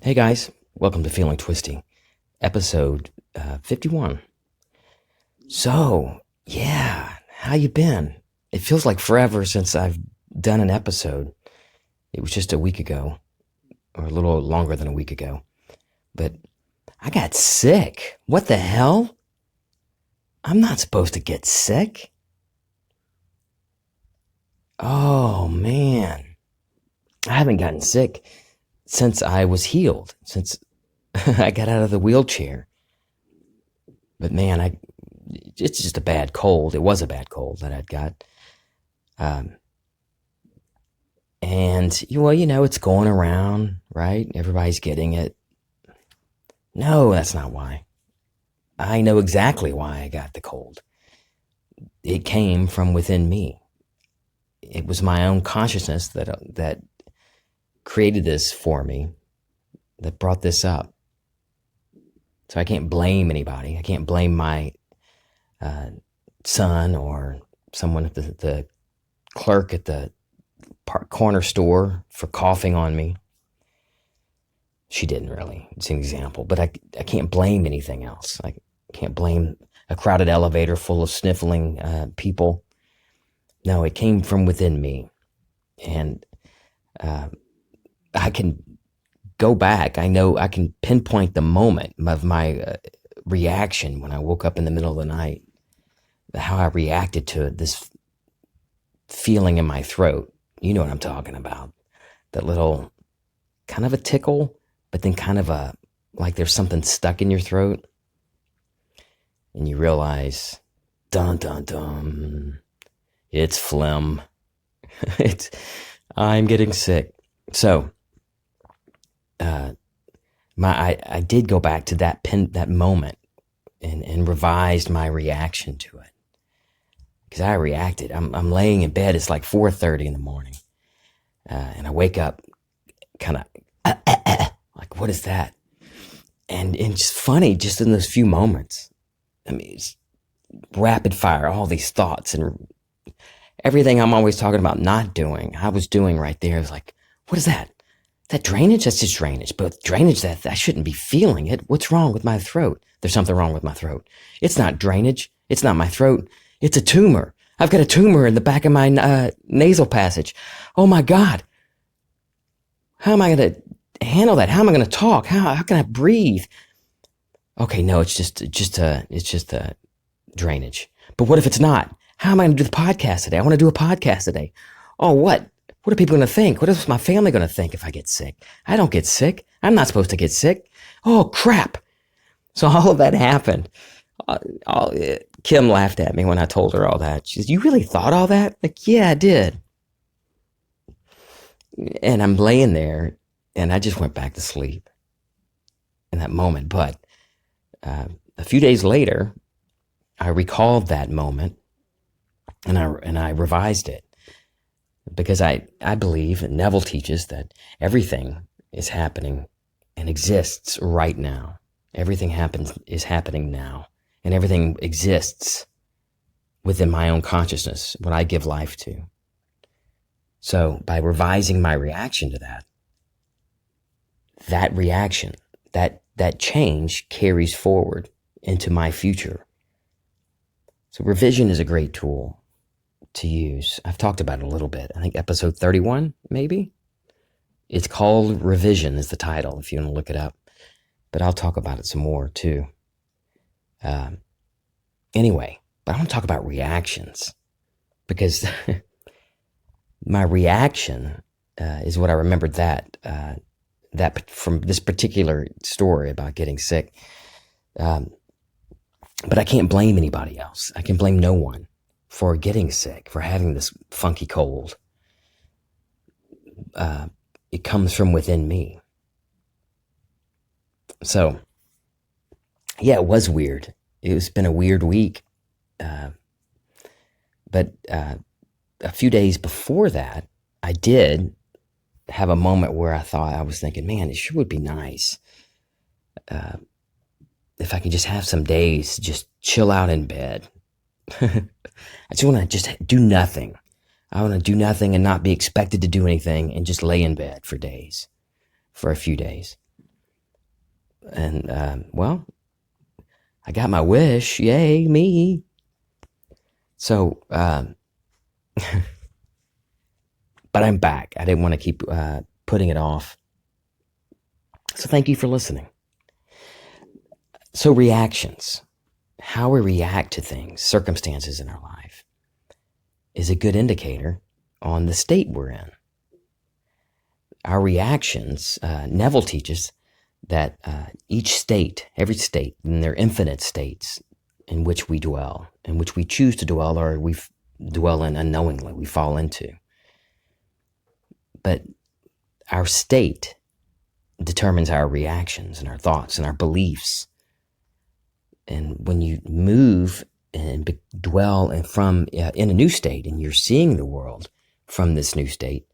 Hey guys, welcome to Feeling Twisty, episode 51. So, yeah, how you been? It feels like forever since I've done an episode. It was just a week ago, or a little longer than a week ago. But I got sick. What the hell? I'm not supposed to get sick. Oh, man. I haven't gotten sick since I was healed, since I got out of the wheelchair. But man, it's just a bad cold. It was a bad cold that I'd got. And, it's going around, right? Everybody's getting it. No, that's not why. I know exactly why I got the cold. It came from within me. It was my own consciousness that created this for me, that brought this up. So I can't blame anybody. I can't blame my son or someone at the clerk at the corner store for coughing on me. She didn't really. It's an example. But I can't blame anything else. I can't blame a crowded elevator full of sniffling people. No, it came from within me. And I can go back. I know I can pinpoint the moment of my reaction when I woke up in the middle of the night, how I reacted to this feeling in my throat. You know what I'm talking about. That little kind of a tickle, but then kind of like there's something stuck in your throat. And you realize, dun, dun, dun, it's phlegm. I'm getting sick. So, I did go back to that moment and revised my reaction to it. Because I reacted. I'm laying in bed. It's like 4:30 in the morning. And I wake up kind of like, what is that? And it's funny, just in those few moments. I mean, it's rapid fire, all these thoughts and everything I'm always talking about not doing, I was doing right there. I was like, what is that? Is that drainage? That's just drainage. But drainage, that I shouldn't be feeling it. What's wrong with my throat? There's something wrong with my throat. It's not drainage. It's not my throat. It's a tumor. I've got a tumor in the back of my nasal passage. Oh my God. How am I going to handle that? How am I going to talk? How can I breathe? Okay, no, it's just drainage. But what if it's not? How am I going to do the podcast today? I want to do a podcast today. Oh, what? What are people going to think? What is my family going to think if I get sick? I don't get sick. I'm not supposed to get sick. Oh, crap. So all of that happened. Kim laughed at me when I told her all that. She said, you really thought all that? Like, yeah, I did. And I'm laying there, and I just went back to sleep in that moment. But a few days later, I recalled that moment, and I revised it. Because I believe, and Neville teaches, that everything is happening and exists right now. Everything is happening now. And everything exists within my own consciousness, what I give life to. So by revising my reaction to that reaction, that change carries forward into my future. So revision is a great tool to use. I've talked about it a little bit. I think episode 31, maybe. It's called Revision is the title, if you want to look it up. But I'll talk about it some more too. Anyway, but I want to talk about reactions, because my reaction is what I remembered that from this particular story about getting sick. But I can't blame anybody else. I can blame no one for getting sick, for having this funky cold. It comes from within me. So, yeah, it was weird. It's been a weird week. But a few days before that, I did have a moment where I was thinking, man, it sure would be nice if I could just have some days to just chill out in bed. I just want to just do nothing. I want to do nothing and not be expected to do anything and just lay in bed for a few days. And, well, I got my wish. Yay, me. So, but I'm back. I didn't want to keep putting it off. So thank you for listening. So reactions, how we react to things, circumstances in our life, is a good indicator on the state we're in. Our reactions, Neville teaches that each state, every state, and their infinite states in which we dwell, in which we choose to dwell or we dwell in unknowingly, we fall into. But our state determines our reactions and our thoughts and our beliefs. And when you move and dwell in a new state and you're seeing the world from this new state,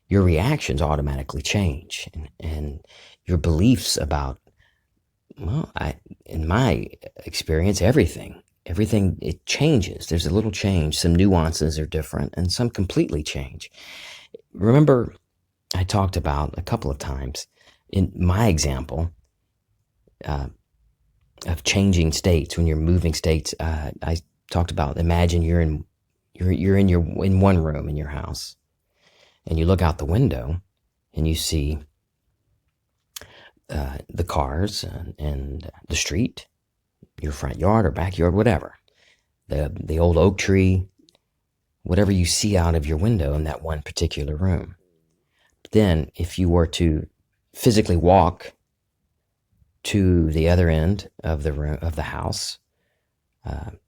your reactions automatically change. And your beliefs about, well, in my experience, everything, it changes. There's a little change. Some nuances are different and some completely change. Remember, I talked about a couple of times in my example of changing states. When you're moving states, I talked about, imagine you're in one room in your house, and you look out the window and you see the cars and the street, your front yard or backyard, whatever, the old oak tree, whatever you see out of your window in that one particular room. But then if you were to physically walk to the other end of the room, of the house, and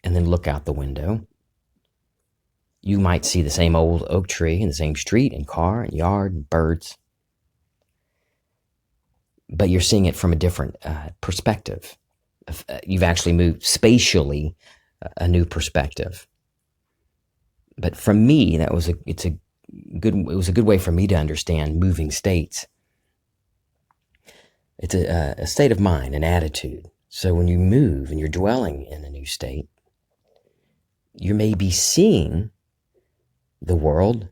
then look out the window, you might see the same old oak tree and the same street and car and yard and birds, but you're seeing it from a different perspective. You've actually moved spatially a new perspective. But for me, it was a good way for me to understand moving states. It's a state of mind, an attitude. So when you move and you're dwelling in a new state, you may be seeing the world.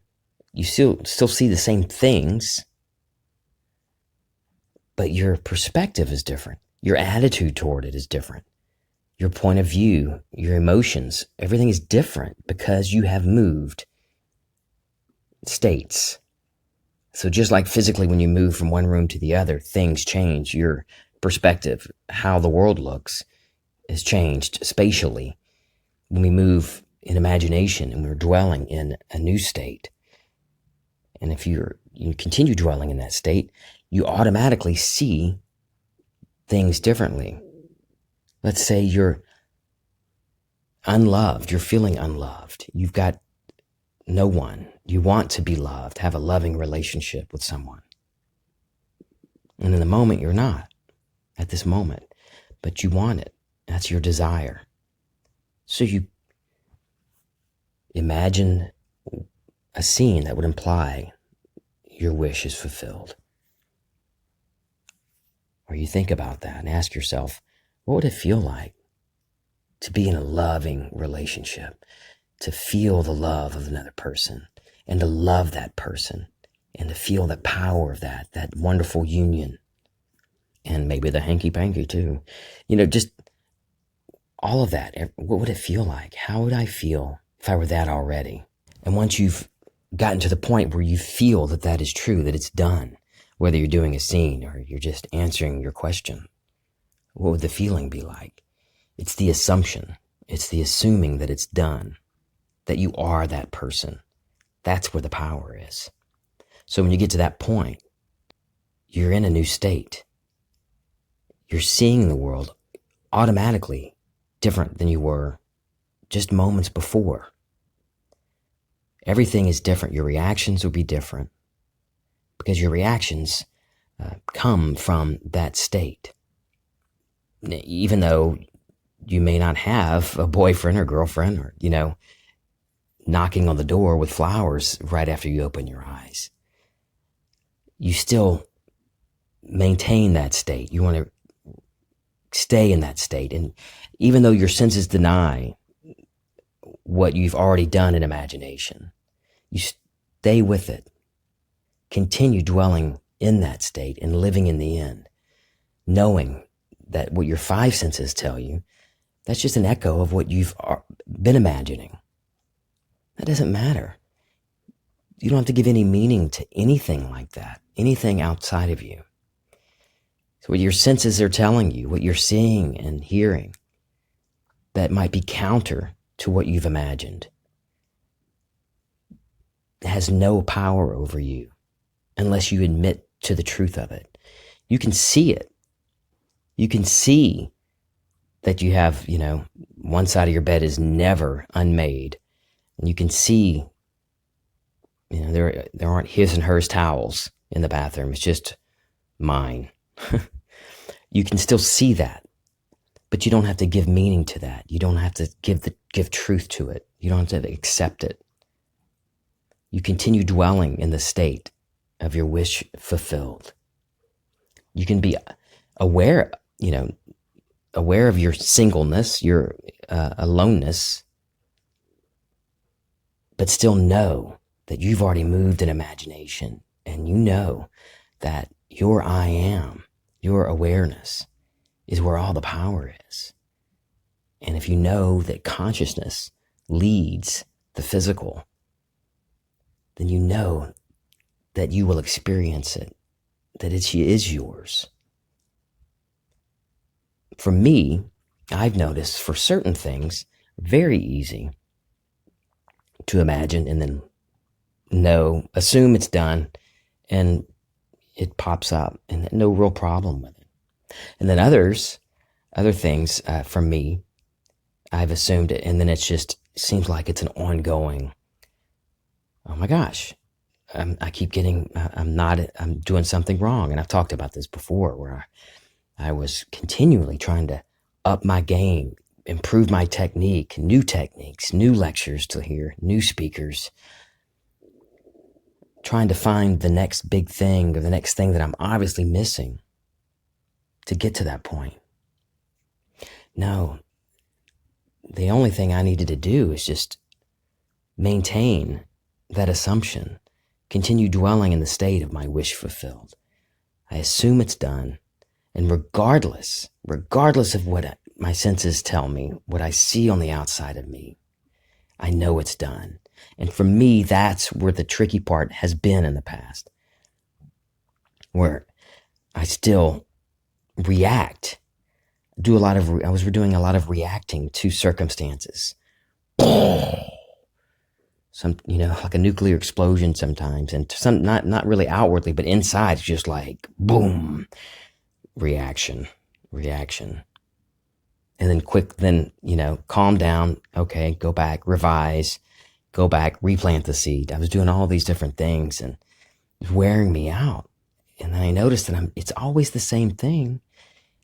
You still see the same things, but your perspective is different. Your attitude toward it is different. Your point of view, your emotions, everything is different because you have moved states. So just like physically when you move from one room to the other, things change. Your perspective, how the world looks, is changed spatially. When we move in imagination and we're dwelling in a new state, and if you continue dwelling in that state, you automatically see things differently. Let's say you're unloved, you're feeling unloved, you've got no one, you want to be loved, have a loving relationship with someone. And in the moment, you're not at this moment, but you want it. That's your desire. So you imagine a scene that would imply your wish is fulfilled. Or you think about that and ask yourself, what would it feel like to be in a loving relationship, to feel the love of another person and to love that person and to feel the power of that wonderful union, and maybe the hanky-panky too. Just all of that. What would it feel like? How would I feel if I were that already? And once you've gotten to the point where you feel that is true, that it's done, whether you're doing a scene or you're just answering your question, what would the feeling be like? It's the assumption. It's the assuming that it's done, that you are that person. That's where the power is. So when you get to that point, you're in a new state. You're seeing the world automatically different than you were just moments before. Everything is different. Your reactions will be different because your reactions come from that state. Even though you may not have a boyfriend or girlfriend or, knocking on the door with flowers right after you open your eyes, you still maintain that state. You want to stay in that state. And even though your senses deny what you've already done in imagination, you stay with it. Continue dwelling in that state and living in the end. knowing that what your five senses tell you, that's just an echo of what you've been imagining. That doesn't matter. You don't have to give any meaning to anything like that, anything outside of you. So what your senses are telling you, what you're seeing and hearing, that might be counter to what you've imagined, has no power over you unless you admit to the truth of it. You can see it. You can see that you have, one side of your bed is never unmade. And you can see, there aren't his and hers towels in the bathroom. It's just mine. You can still see that, but you don't have to give meaning to that. You don't have to give truth to it. You don't have to accept it. You continue dwelling in the state of your wish fulfilled. You can be aware of your singleness, your aloneness, but still know that you've already moved in imagination, and you know that your I am, your awareness, is where all the power is. And if you know that consciousness leads the physical, then you know that you will experience it, that it is yours. For me, I've noticed for certain things, very easy to imagine and then assume it's done, and it pops up and no real problem with it. And then other things, for me, I've assumed it, and then it just seems like it's an ongoing, oh my gosh, I'm doing something wrong. And I've talked about this before, where I was continually trying to up my game, improve my technique, new techniques, new lectures to hear, new speakers, trying to find the next big thing or the next thing that I'm obviously missing to get to that point. No, the only thing I needed to do is just maintain that assumption, continue dwelling in the state of my wish fulfilled. I assume it's done, and regardless of what my senses tell me, what I see on the outside of me, I know it's done. And for me, that's where the tricky part has been in the past, where I still react. I was doing a lot of reacting to circumstances. Like a nuclear explosion sometimes, and not really outwardly, but inside, it's just like boom, reaction, and then calm down. Okay, go back, revise, go back, replant the seed. I was doing all these different things, and it was wearing me out. And then I noticed that it's always the same thing,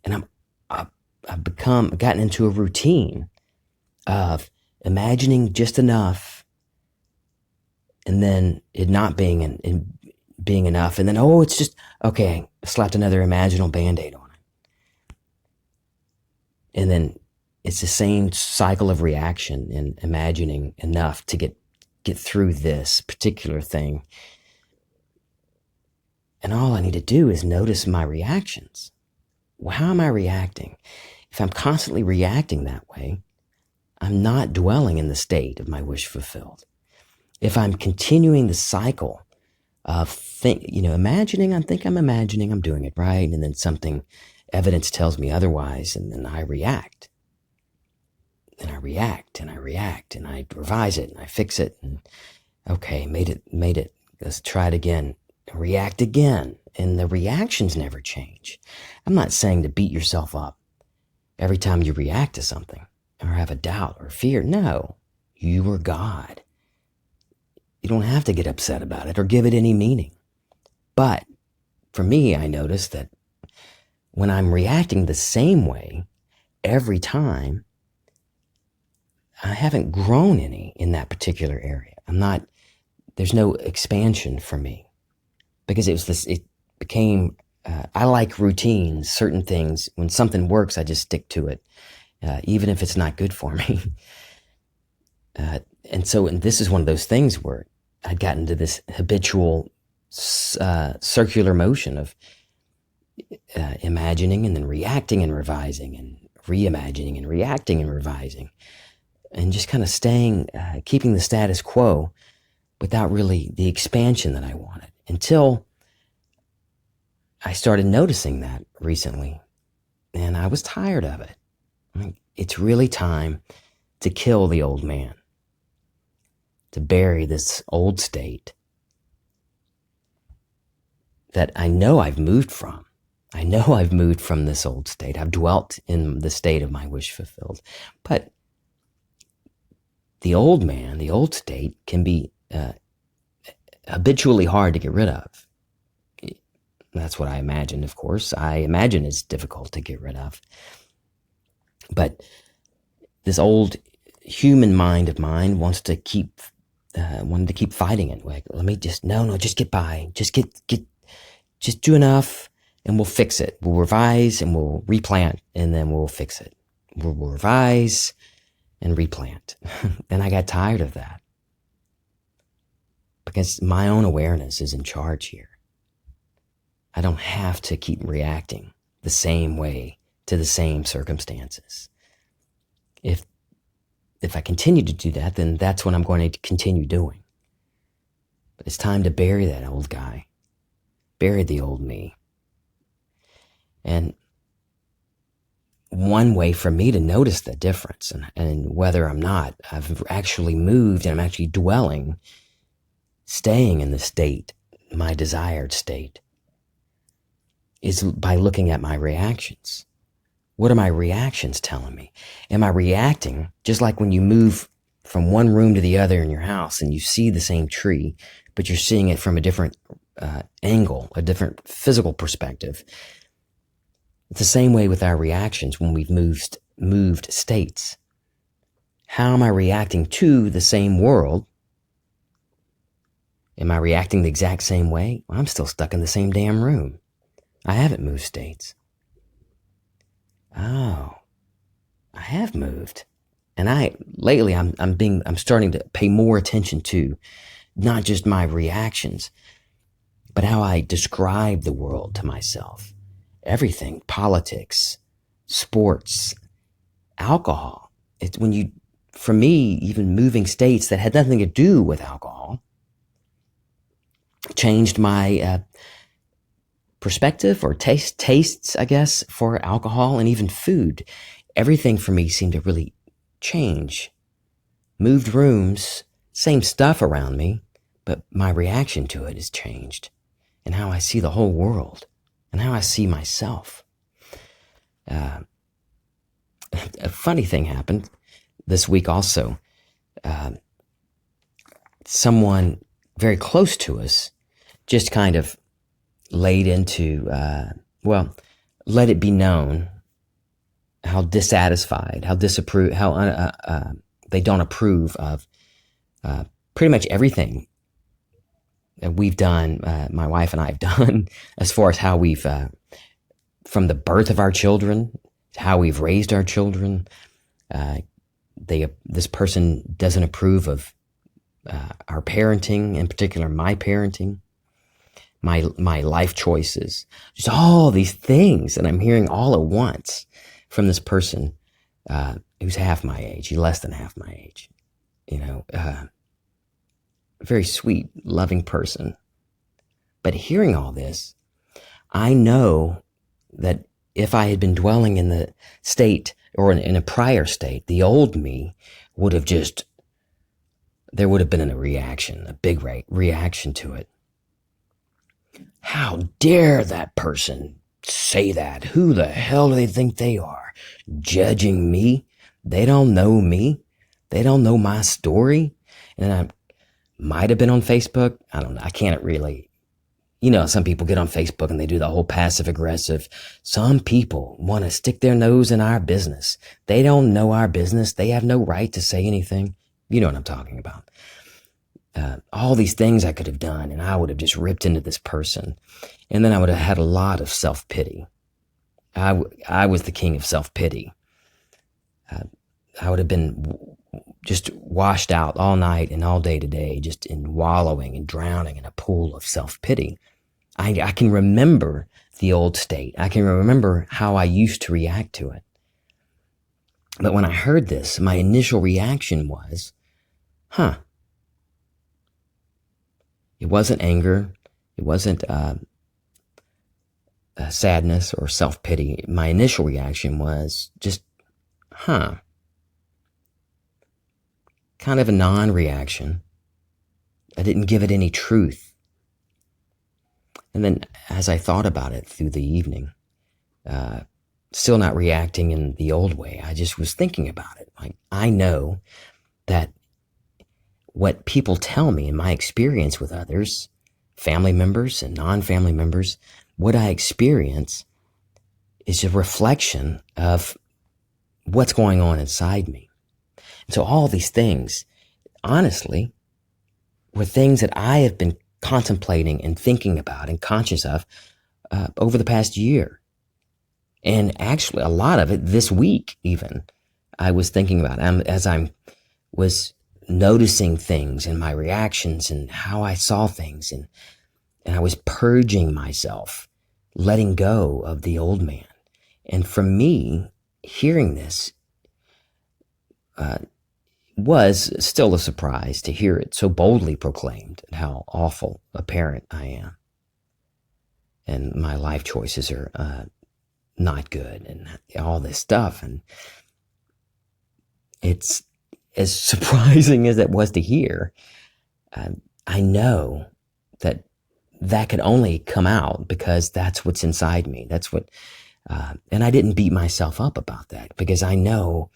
and I've gotten into a routine of imagining just enough, and then it not being enough, and then it's just okay. I slapped another imaginal Band-Aid on it, and then it's the same cycle of reaction and imagining enough to get through this particular thing. And all I need to do is notice my reactions. Well, how am I reacting? If I'm constantly reacting that way, I'm not dwelling in the state of my wish fulfilled. If I'm continuing the cycle of imagining, I'm imagining I'm doing it right, and then evidence tells me otherwise, and then I react. And I react, and I react, and I revise it, and I fix it, and okay, made it. Let's try it again. React again, and the reactions never change. I'm not saying to beat yourself up every time you react to something or have a doubt or fear. No, you are God. You don't have to get upset about it or give it any meaning. But for me, I notice that when I'm reacting the same way every time, I haven't grown any in that particular area. There's no expansion for me, because it became, I like routines, certain things. When something works, I just stick to it, even if it's not good for me. And this is one of those things where I'd gotten to this habitual circular motion of imagining and then reacting and revising and reimagining and reacting and revising, and just kind of keeping the status quo without really the expansion that I wanted, until I started noticing that recently, and I was tired of it. It's really time to kill the old man, to bury this old state that I know I've moved from. I know I've moved from this old state. I've dwelt in the state of my wish fulfilled. But the old man, the old state, can be habitually hard to get rid of. That's what I imagine, of course. I imagine it's difficult to get rid of. But this old human mind of mine wanted to keep fighting it. Like, let me just get by. Just do enough and we'll fix it. We'll revise and we'll replant and then we'll fix it. We'll revise and replant. And I got tired of that, because my own awareness is in charge here. I don't have to keep reacting the same way to the same circumstances. If I continue to do that, then that's what I'm going to continue doing. But it's time to bury that old guy. Bury the old me. And one way for me to notice the difference and whether I've actually moved and I'm actually staying in the state, my desired state, is by looking at my reactions. What are my reactions telling me? Am I reacting just like when you move from one room to the other in your house and you see the same tree, but you're seeing it from a different angle, a different physical perspective? It's the same way with our reactions when we've moved states. How am I reacting to the same world? Am I reacting the exact same way? Well, I'm still stuck in the same damn room. I haven't moved states. Oh, I have moved. And lately I'm starting to pay more attention to not just my reactions, but how I describe the world to myself. Everything, politics, sports, alcohol. It's for me, even moving states that had nothing to do with alcohol changed my perspective or tastes, I guess, for alcohol and even food. Everything for me seemed to really change. Moved rooms, same stuff around me, but my reaction to it has changed, and how I see the whole world and how I see myself. A funny thing happened this week also. Someone very close to us just kind of laid into, let it be known how dissatisfied, how disapprove, how they don't approve of pretty much everything that we've done, my wife and I have done, as far as how we've, from the birth of our children, to how we've raised our children. This person doesn't approve of our parenting, in particular my parenting, my life choices, just all these things that I'm hearing all at once from this person who's half my age, he's less than half my age, very sweet, loving person. But hearing all this, I know that if I had been dwelling in the state or in a prior state, the old me would have there would have been a reaction, a big reaction to it. How dare that person say that? Who the hell do they think they are? Judging me? They don't know me. They don't know my story. And I might have been on Facebook. I don't know. I can't really, some people get on Facebook and they do the whole passive aggressive. Some people want to stick their nose in our business. They don't know our business. They have no right to say anything. You know what I'm talking about. All these things I could have done, and I would have just ripped into this person. And then I would have had a lot of self-pity. I was the king of self-pity. I would have been just washed out all night and all day today, just in wallowing and drowning in a pool of self-pity. I can remember the old state. I can remember how I used to react to it. But when I heard this, my initial reaction was, It wasn't anger. It wasn't sadness or self-pity. My initial reaction was just, kind of a non-reaction. I didn't give it any truth. And then as I thought about it through the evening, still not reacting in the old way, I just was thinking about it. Like, I know that what people tell me in my experience with others, family members and non-family members, what I experience is a reflection of what's going on inside me. And so all these things, honestly, were things that I have been contemplating and thinking about and conscious of over the past year. And actually, a lot of it this week even, I was thinking about as I was noticing things and my reactions and how I saw things. And I was purging myself, letting go of the old man. And for me, hearing this was still a surprise to hear it so boldly proclaimed, and how awful a parent I am. And my life choices are not good and all this stuff. And it's as surprising as it was to hear. I know that could only come out because that's what's inside me. That's what, and I didn't beat myself up about that, because I know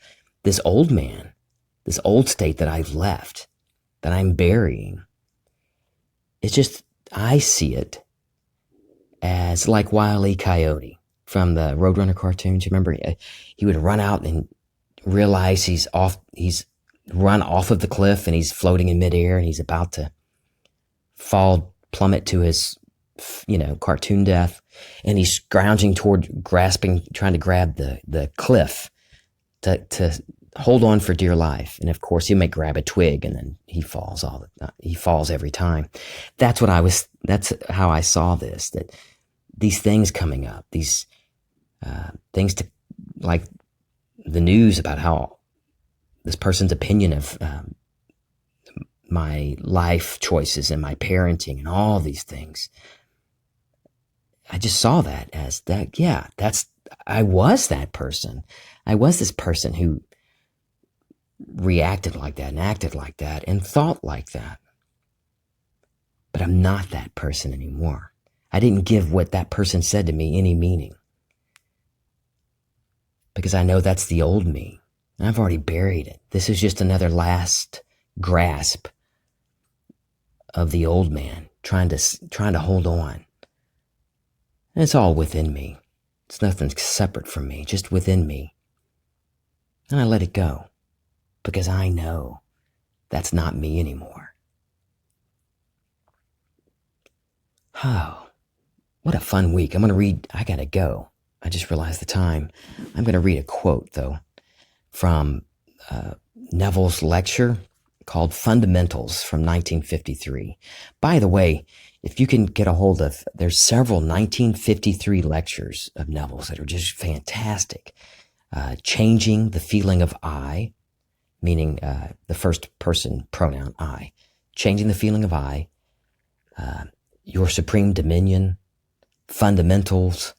this old man, this old state that I've left, that I'm burying. It's just, I see it as like Wile E. Coyote from the Roadrunner cartoons. You remember he would run out and realize he's run off of the cliff and he's floating in midair and he's about to plummet to his, cartoon death. And he's scrounging toward trying to grab the cliff to hold on for dear life. And of course he may grab a twig and then he falls he falls every time. That's how I saw this, that these things coming up, these things like the news about how this person's opinion of my life choices and my parenting and all these things. I just saw that as that, I was that person. I was this person who reacted like that and acted like that and thought like that. But I'm not that person anymore. I didn't give what that person said to me any meaning, because I know that's the old me. And I've already buried it. This is just another last grasp of the old man trying to hold on. And it's all within me. It's nothing separate from me, just within me. And I let it go, because I know that's not me anymore. Oh, what a fun week. I gotta go. I just realized the time. I'm going to read a quote, though, from Neville's lecture called Fundamentals from 1953. By the way, if you can get a hold of, there's several 1953 lectures of Neville's that are just fantastic. Changing the Feeling of I, meaning the first person pronoun I. Changing the Feeling of I. Your Supreme Dominion. Fundamentals.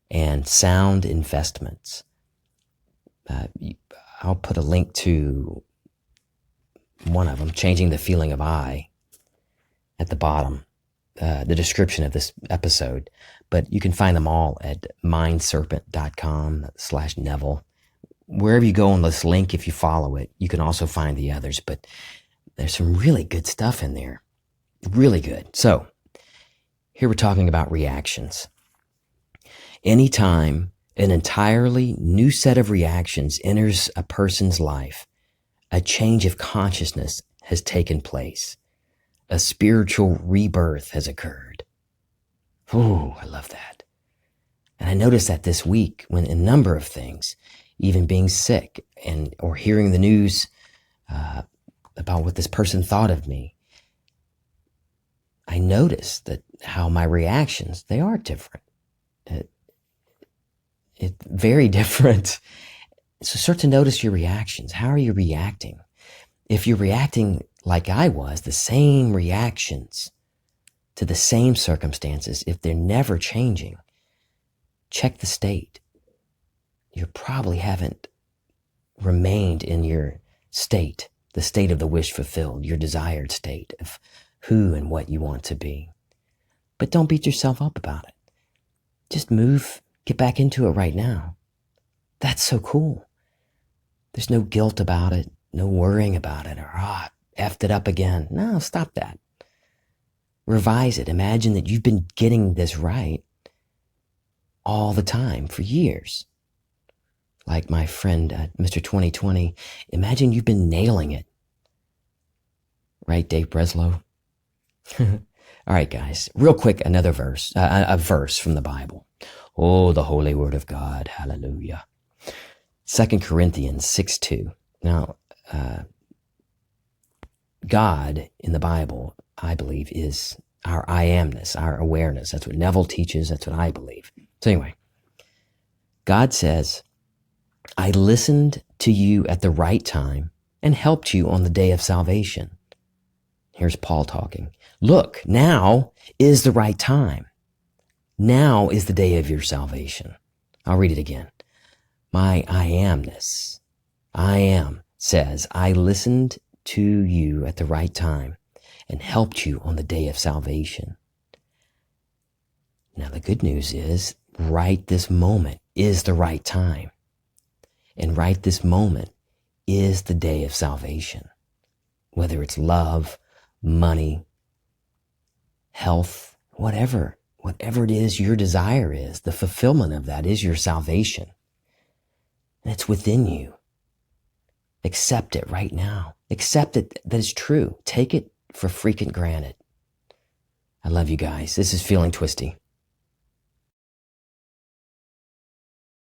And Sound Investments. I'll put a link to one of them, Changing the Feeling of I, at the bottom, the description of this episode. But you can find them all at mindserpent.com/Neville. Wherever you go on this link, if you follow it, you can also find the others. But there's some really good stuff in there. Really good. So here we're talking about reactions. Anytime an entirely new set of reactions enters a person's life, a change of consciousness has taken place. A spiritual rebirth has occurred. Ooh, I love that. And I noticed that this week when a number of things, even being sick or hearing the news about what this person thought of me, I noticed that how my reactions, they are different. It's very different. So start to notice your reactions. How are you reacting? If you're reacting like I was, the same reactions to the same circumstances, if they're never changing, check the state. You probably haven't remained in your state, the state of the wish fulfilled, your desired state of who and what you want to be. But don't beat yourself up about it. Just move, get back into it right now. That's so cool. There's no guilt about it, no worrying about it, or effed it up again. No, stop that. Revise it. Imagine that you've been getting this right all the time for years. Like my friend, Mr. 2020, imagine you've been nailing it. Right, Dave Breslow? All right, guys, real quick, another verse, a verse from the Bible. Oh, the holy word of God. Hallelujah. 2 Corinthians 6:2. Now, God in the Bible, I believe, is our I amness, our awareness. That's what Neville teaches. That's what I believe. So anyway, God says, I listened to you at the right time and helped you on the day of salvation. Here's Paul talking. Look, now is the right time. Now is the day of your salvation. I'll read it again. My I amness, I am, says, I listened to you at the right time and helped you on the day of salvation. Now the good news is, right this moment is the right time. And right this moment is the day of salvation. Whether it's love, money, health, whatever it is your desire is, the fulfillment of that is your salvation. And it's within you. Accept it right now. Accept it that it's true. Take it for freaking granted. I love you guys. This is Feeling Twisty.